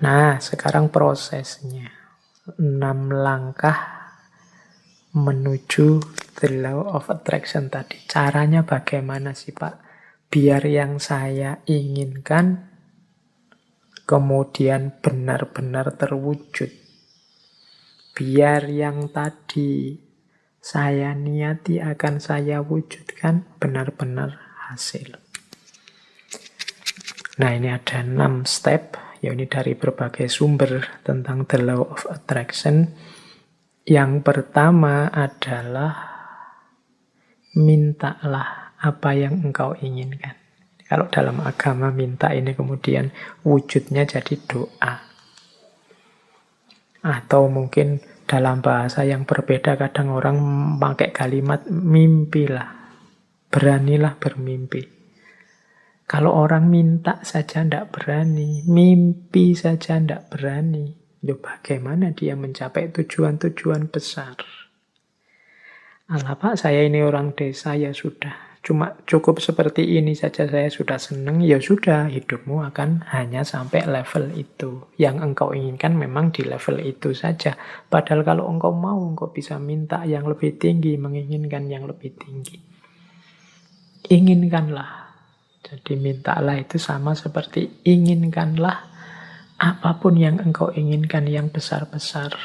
Nah, sekarang prosesnya. 6 langkah menuju the law of attraction tadi. Caranya bagaimana sih, Pak? Biar yang saya inginkan kemudian benar-benar terwujud. Biar yang tadi saya niati akan saya wujudkan benar-benar hasil. Nah, ini ada 6 step, ya ini dari berbagai sumber tentang the law of attraction. Yang pertama adalah mintalah apa yang engkau inginkan. Kalau dalam agama minta ini kemudian wujudnya jadi doa. Atau mungkin dalam bahasa yang berbeda kadang orang pakai kalimat mimpilah. Beranilah bermimpi. Kalau orang minta saja tidak berani, mimpi saja tidak berani, ya bagaimana dia mencapai tujuan-tujuan besar? Alah Pak, saya ini orang desa, ya sudah. Cuma cukup seperti ini saja saya sudah senang, ya sudah, hidupmu akan hanya sampai level itu. Yang engkau inginkan memang di level itu saja. Padahal kalau engkau mau, engkau bisa minta yang lebih tinggi, menginginkan yang lebih tinggi. Inginkanlah. Jadi mintalah itu sama seperti inginkanlah apapun yang engkau inginkan yang besar-besar.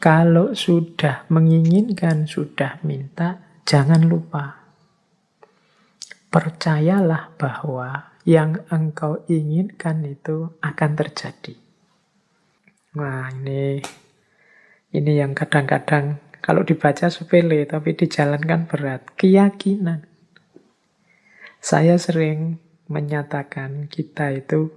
Kalau sudah menginginkan, sudah minta, jangan lupa. Percayalah bahwa yang engkau inginkan itu akan terjadi. Nah, ini yang kadang-kadang kalau dibaca sepele, tapi dijalankan berat. Keyakinan. Saya sering menyatakan kita itu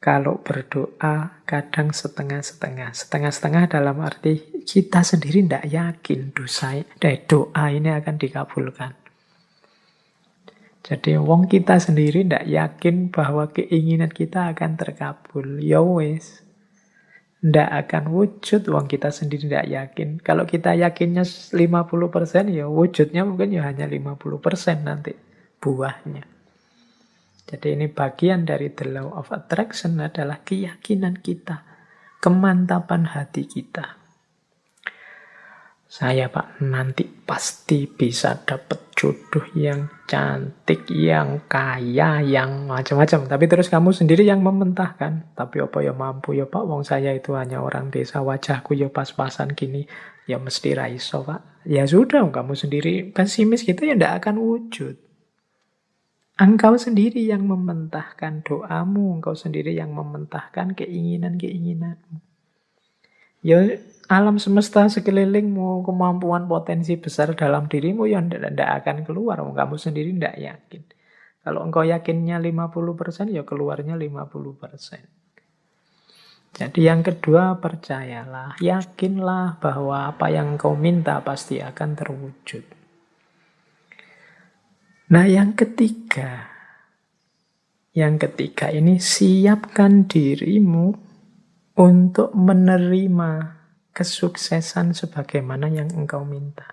kalau berdoa kadang setengah-setengah. Setengah-setengah dalam arti kita sendiri tidak yakin doa ini akan dikabulkan. Jadi wong kita sendiri tidak yakin bahwa keinginan kita akan terkabul. Ya wes, tidak akan wujud wong kita sendiri tidak yakin. Kalau kita yakinnya 50%, ya wujudnya mungkin ya hanya 50% nanti buahnya. Jadi ini bagian dari the law of attraction adalah keyakinan kita, kemantapan hati kita. Saya Pak nanti pasti bisa dapat jodoh yang cantik, yang kaya, yang macam-macam. Tapi terus kamu sendiri yang mementahkan. Tapi apa ya mampu ya Pak, wong saya itu hanya orang desa, wajahku ya pas-pasan gini. Ya mesti raiso Pak. Ya sudah, kamu sendiri pesimis gitu ya tidak akan wujud. Engkau sendiri yang mementahkan doamu, engkau sendiri yang mementahkan keinginan-keinginanmu. Ya alam semesta sekelilingmu, kemampuan potensi besar dalam dirimu yang tidak akan keluar. Kamu sendiri tidak yakin. Kalau engkau yakinnya 50%, ya keluarnya 50%. Jadi yang kedua, percayalah, yakinlah bahwa apa yang engkau minta pasti akan terwujud. Nah yang ketiga ini siapkan dirimu untuk menerima kesuksesan sebagaimana yang engkau minta.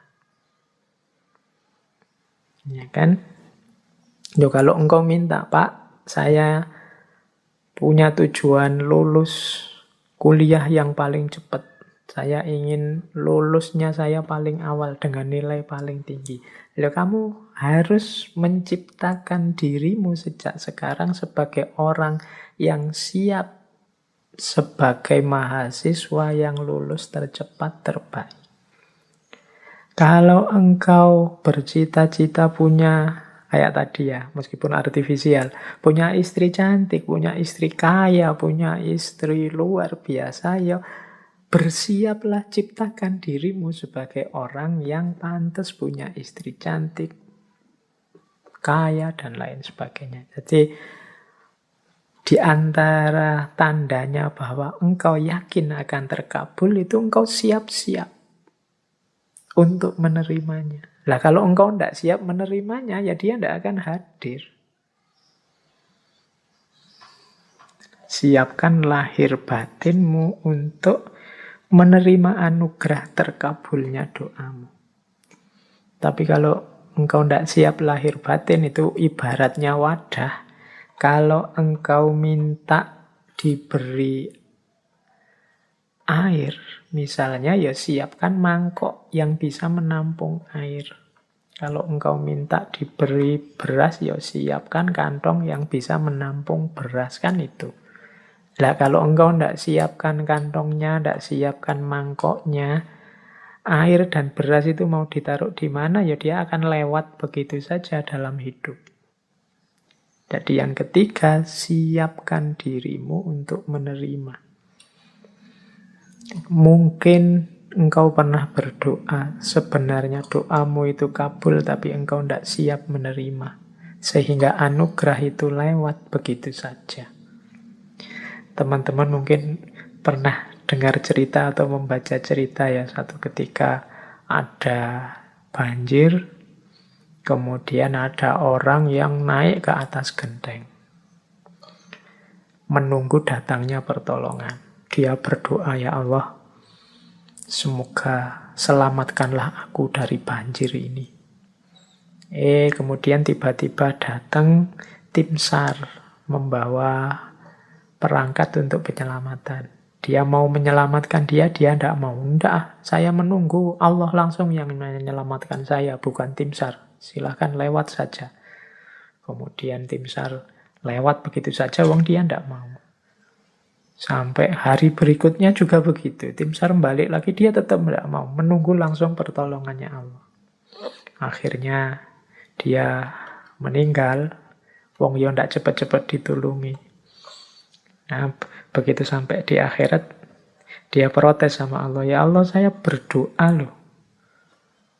Ya kan? Yo, kalau engkau minta, Pak, saya punya tujuan lulus kuliah yang paling cepat. Saya ingin lulusnya saya paling awal dengan nilai paling tinggi. Loh, kamu harus menciptakan dirimu sejak sekarang sebagai orang yang siap sebagai mahasiswa yang lulus tercepat terbaik. Kalau engkau bercita-cita punya, kayak tadi ya, meskipun artifisial, punya istri cantik, punya istri kaya, punya istri luar biasa, ya bersiaplah ciptakan dirimu sebagai orang yang pantas punya istri cantik, kaya, dan lain sebagainya. Jadi di antara tandanya bahwa engkau yakin akan terkabul itu engkau siap-siap untuk menerimanya. Lah kalau engkau tidak siap menerimanya, ya dia tidak akan hadir. Siapkan lahir batinmu untuk menerima anugerah terkabulnya doamu. Tapi kalau engkau tidak siap lahir batin, itu ibaratnya wadah. Kalau engkau minta diberi air, misalnya ya siapkan mangkok yang bisa menampung air. Kalau engkau minta diberi beras, ya siapkan kantong yang bisa menampung beras, kan itu. Lah kalau engkau tidak siapkan kantongnya, tidak siapkan mangkoknya, air dan beras itu mau ditaruh di mana, ya dia akan lewat begitu saja dalam hidup. Jadi yang ketiga, siapkan dirimu untuk menerima. Mungkin engkau pernah berdoa, sebenarnya doamu itu kabul, tapi engkau tidak siap menerima. Sehingga anugerah itu lewat begitu saja. Teman-teman mungkin pernah dengar cerita atau membaca cerita ya, satu ketika ada banjir, kemudian ada orang yang naik ke atas genteng, menunggu datangnya pertolongan. Dia berdoa, ya Allah, semoga selamatkanlah aku dari banjir ini. Kemudian tiba-tiba datang tim SAR membawa perangkat untuk penyelamatan. Dia mau menyelamatkan dia tidak mau. Tidak, saya menunggu Allah langsung yang menyelamatkan saya, bukan tim SAR. Silahkan lewat saja. Kemudian tim SAR lewat begitu saja, wong dia tidak mau. Sampai hari berikutnya juga begitu. Tim SAR balik lagi, dia tetap tidak mau. Menunggu langsung pertolongannya Allah. Akhirnya dia meninggal. Wong yo tidak cepat-cepat ditulungi. Nah, begitu sampai di akhirat, dia protes sama Allah. Ya Allah, saya berdoa loh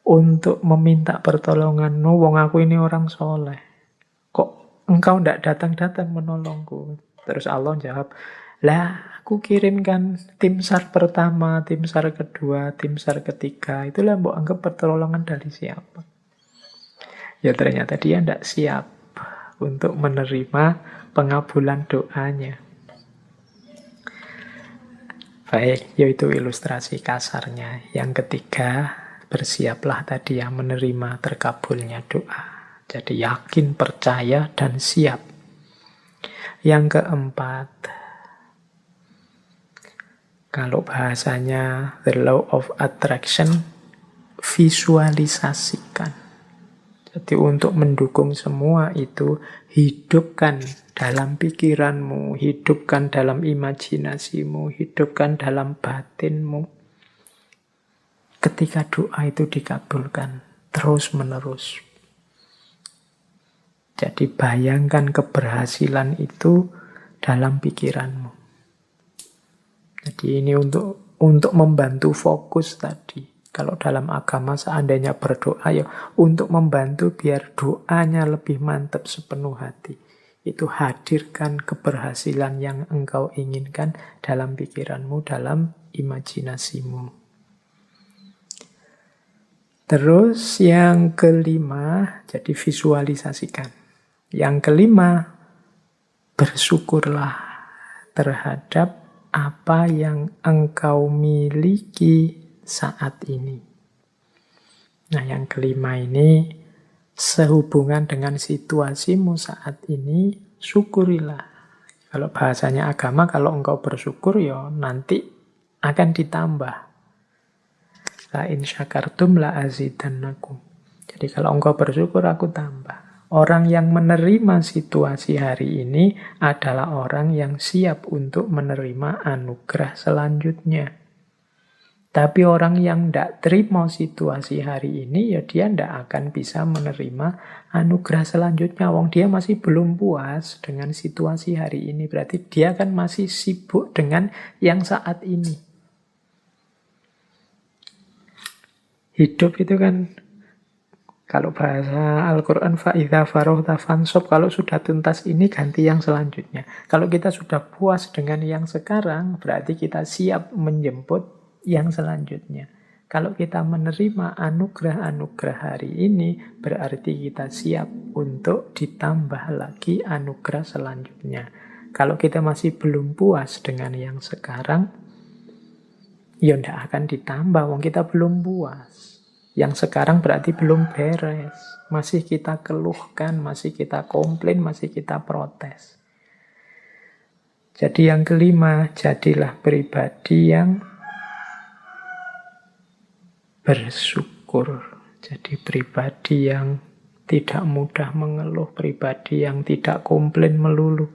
untuk meminta pertolongan-Mu. Wong aku ini orang soleh. Kok engkau tidak datang-datang menolongku? Terus Allah jawab, lah aku kirimkan tim SAR pertama, tim SAR kedua, tim SAR ketiga. Itulah mbok anggap pertolongan dari siapa? Ya ternyata dia tidak siap untuk menerima pengabulan doanya. Baik, yaitu ilustrasi kasarnya. Yang ketiga, bersiaplah tadi ya menerima terkabulnya doa. Jadi yakin, percaya, dan siap. Yang keempat, kalau bahasanya the law of attraction, visualisasikan. Jadi untuk mendukung semua itu, hidupkan dalam pikiranmu, hidupkan dalam imajinasimu, hidupkan dalam batinmu. Ketika doa itu dikabulkan, terus-menerus. Jadi bayangkan keberhasilan itu dalam pikiranmu. Jadi ini untuk membantu fokus tadi. Kalau dalam agama seandainya berdoa ya untuk membantu biar doanya lebih mantap sepenuh hati. Itu hadirkan keberhasilan yang engkau inginkan dalam pikiranmu, dalam imajinasimu. Terus yang kelima, jadi visualisasikan. Yang kelima, bersyukurlah terhadap apa yang engkau miliki saat ini. Nah, yang kelima ini sehubungan dengan situasimu saat ini, syukurilah. Kalau bahasanya agama, kalau engkau bersyukur, ya nanti akan ditambah. La in syakartum la azidannakum. Jadi kalau engkau bersyukur, aku tambah. Orang yang menerima situasi hari ini adalah orang yang siap untuk menerima anugerah selanjutnya. Tapi orang yang tidak terima situasi hari ini, ya dia tidak akan bisa menerima anugerah selanjutnya. Wong dia masih belum puas dengan situasi hari ini. Berarti dia kan masih sibuk dengan yang saat ini. Hidup itu kan, kalau bahasa Al-Quran, fa'idha farohta fansop, kalau sudah tuntas ini ganti yang selanjutnya. Kalau kita sudah puas dengan yang sekarang, berarti kita siap menjemput yang selanjutnya. Kalau kita menerima anugerah-anugerah hari ini, berarti kita siap untuk ditambah lagi anugerah selanjutnya. Kalau kita masih belum puas dengan yang sekarang, ya tidak akan ditambah, wong kita belum puas. Yang sekarang berarti belum beres. Masih kita keluhkan, masih kita komplain, masih kita protes. Jadi yang kelima, jadilah pribadi yang bersyukur. Jadi pribadi yang tidak mudah mengeluh, pribadi yang tidak komplain melulu.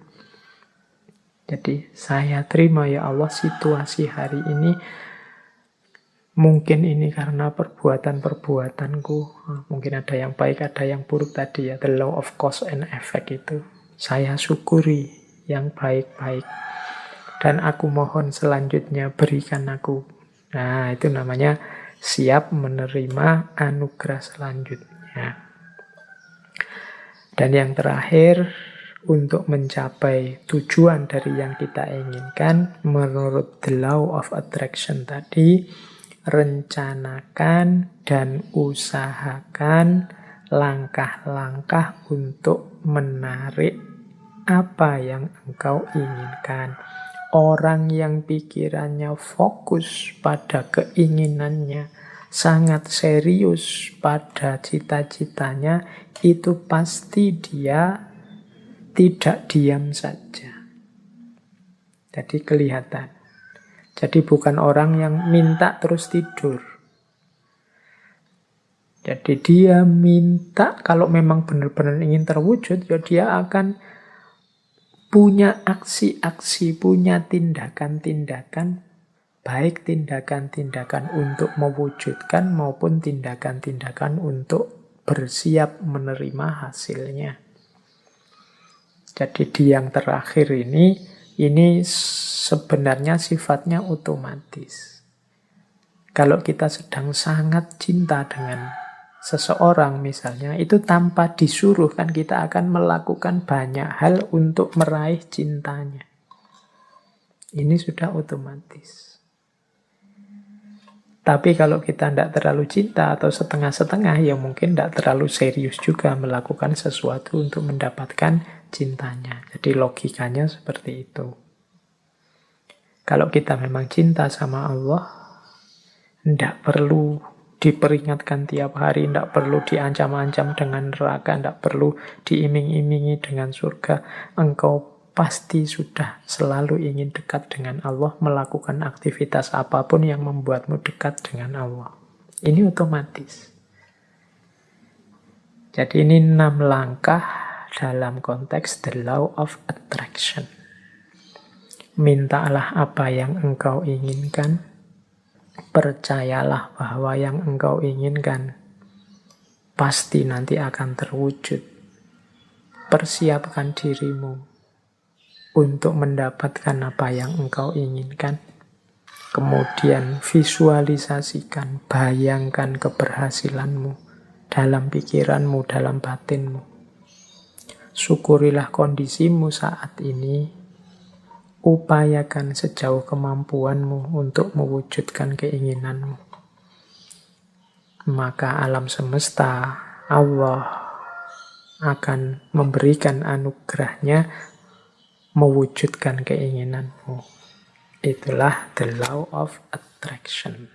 Jadi saya terima ya Allah situasi hari ini. Mungkin ini karena perbuatan-perbuatanku. Mungkin ada yang baik, ada yang buruk tadi ya. The law of cause and effect itu. Saya syukuri yang baik-baik. Dan aku mohon selanjutnya berikan aku. Nah, itu namanya siap menerima anugerah selanjutnya. Dan yang terakhir, untuk mencapai tujuan dari yang kita inginkan, menurut the law of attraction tadi, rencanakan dan usahakan langkah-langkah untuk menarik apa yang engkau inginkan. Orang yang pikirannya fokus pada keinginannya, sangat serius pada cita-citanya, itu pasti dia tidak diam saja. Jadi kelihatan. Jadi bukan orang yang minta terus tidur. Jadi dia minta, kalau memang benar-benar ingin terwujud, ya dia akan punya aksi-aksi, punya tindakan-tindakan, baik tindakan-tindakan untuk mewujudkan maupun tindakan-tindakan untuk bersiap menerima hasilnya. Jadi di yang terakhir ini sebenarnya sifatnya otomatis. Kalau kita sedang sangat cinta dengan seseorang misalnya, itu tanpa disuruh kan kita akan melakukan banyak hal untuk meraih cintanya. Ini sudah otomatis. Tapi kalau kita tidak terlalu cinta atau setengah-setengah, ya mungkin tidak terlalu serius juga melakukan sesuatu untuk mendapatkan cintanya. Jadi logikanya seperti itu. Kalau kita memang cinta sama Allah, tidak perlu diperingatkan tiap hari, tidak perlu diancam-ancam dengan neraka, tidak perlu diiming-imingi dengan surga. Engkau pasti sudah selalu ingin dekat dengan Allah, melakukan aktivitas apapun yang membuatmu dekat dengan Allah. Ini otomatis. Jadi ini 6 langkah dalam konteks the law of attraction. Mintalah apa yang engkau inginkan. Percayalah bahwa yang engkau inginkan pasti nanti akan terwujud. Persiapkan dirimu untuk mendapatkan apa yang engkau inginkan. Kemudian visualisasikan, bayangkan keberhasilanmu dalam pikiranmu, dalam batinmu. Syukurilah kondisimu saat ini. Upayakan sejauh kemampuanmu untuk mewujudkan keinginanmu. Maka alam semesta, Allah akan memberikan anugerahnya mewujudkan keinginanmu. Itulah the law of attraction.